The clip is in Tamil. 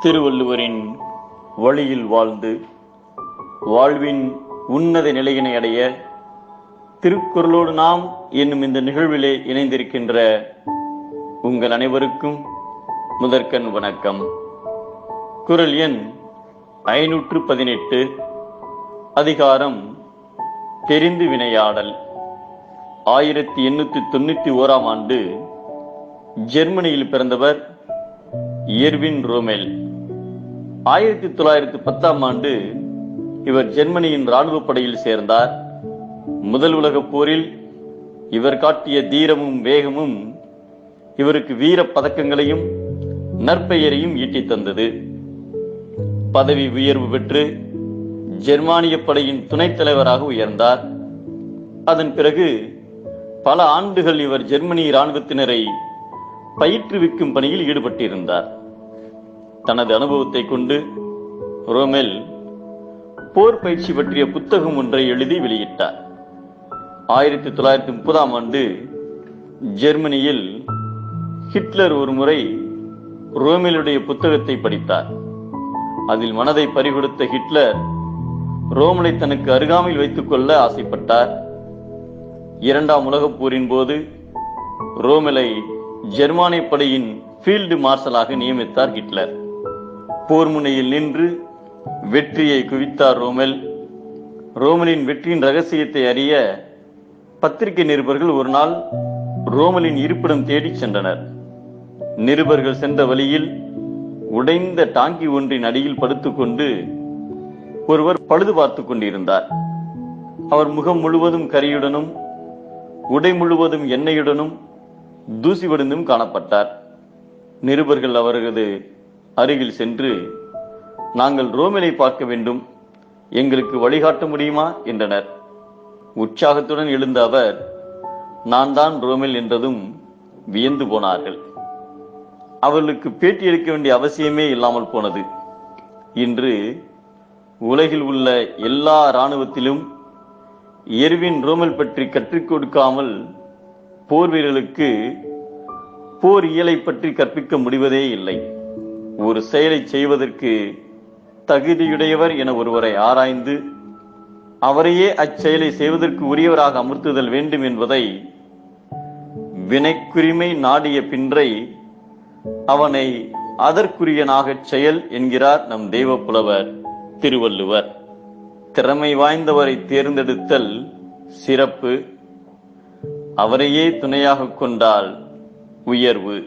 திருவள்ளுவரின் வழியில் வாழ்ந்து வாழ்வின் உன்னத நிலையினை அடைய திருக்குறளோடு நாம் என்னும் இந்த நிகழ்விலே இணைந்திருக்கின்ற உங்கள் அனைவருக்கும் முதற்கண் வணக்கம். குறள் எண் 518, அதிகாரம் தெரிந்து வினையாடல். 1891 ஆண்டு ஜெர்மனியில் பிறந்தவர் எர்வின் ரோமெல். 1910 ஆண்டு இவர் ஜெர்மனியின் இராணுவ படையில் சேர்ந்தார். முதல் உலகப் போரில் இவர் காட்டிய தீரமும் வேகமும் இவருக்கு வீர பதக்கங்களையும் நற்பெயரையும் ஈட்டித் தந்தது. பதவி உயர்வு பெற்று ஜெர்மானிய படையின் துணைத் தலைவராக உயர்ந்தார். அதன் பிறகு பல ஆண்டுகள் இவர் ஜெர்மனி இராணுவத்தினரை பயிற்றுவிக்கும் பணியில் ஈடுபட்டிருந்தார். தனது அனுபவத்தை கொண்டு ரோமெல் போர் பயிற்சி பற்றிய புத்தகம் ஒன்றை எழுதி வெளியிட்டார். 1930 ஆண்டு ஜெர்மனியில் ஹிட்லர் ஒரு முறை ரோமெலுடைய புத்தகத்தை படித்தார். அதில் மனதை பறிகொடுத்த ஹிட்லர் ரோமலை தனக்கு அருகாமையில் வைத்துக் கொள்ள ஆசைப்பட்டார். 2ஆம் உலகப் போரின் போது ரோமெலை ஜெர்மானிய படையின் ஃபீல்டு மார்ஷலாக நியமித்தார் ஹிட்லர். போர் முனையில் நின்று வெற்றியை குவித்தார் ரோமெல். ரோமெலின் வெற்றியின் ரகசியத்தை அறிய பத்திரிகை நிருபர்கள் ஒரு நாள் ரோமெலின் இருப்பிடம் தேடி சென்றனர். நிருபர்கள் சென்ற வழியில் உடைந்த டாங்கி ஒன்றின் அடியில் படுத்துக்கொண்டு ஒருவர் பழுது பார்த்து கொண்டிருந்தார். அவர் முகம் முழுவதும் கரியுடனும் உடை முழுவதும் எண்ணெயுடனும் தூசி வடிந்தும் காணப்பட்டார். நிருபர்கள் அவரது அருகில் சென்று, நாங்கள் ரோமெலை பார்க்க வேண்டும், எங்களுக்கு வழிகாட்ட முடியுமா என்றனர். உற்சாகத்துடன் எழுந்த அவர், நான் தான் ரோமெல் என்றதும் வியந்து போனார்கள். அவர்களுக்கு பேட்டி எடுக்க வேண்டிய அவசியமே இல்லாமல் போனது. இன்று உலகில் உள்ள எல்லா இராணுவத்திலும் எர்வின் ரோமெல் பற்றி கற்றுக் கொடுக்காமல் போர் வீரர்களுக்கு போர் இயலை பற்றி கற்பிக்க முடிவதே இல்லை. ஒரு செயலை செய்வதற்கு தகுதியுடையவர் என ஒருவரை ஆராய்ந்து அவரையே அச்செயலை செய்வதற்கு உரியவராக அமர்த்துதல் வேண்டும் என்பதை வினைக்குரிமை நாடிய பின்றை அவனை அதற்குரியனாகச் செயல் என்கிறார் நம் தெய்வ புலவர் திருவள்ளுவர். திறமை வாய்ந்தவரை தேர்ந்தெடுத்தல் சிறப்பு, அவரையே துணையாக கொண்டால் உயர்வு.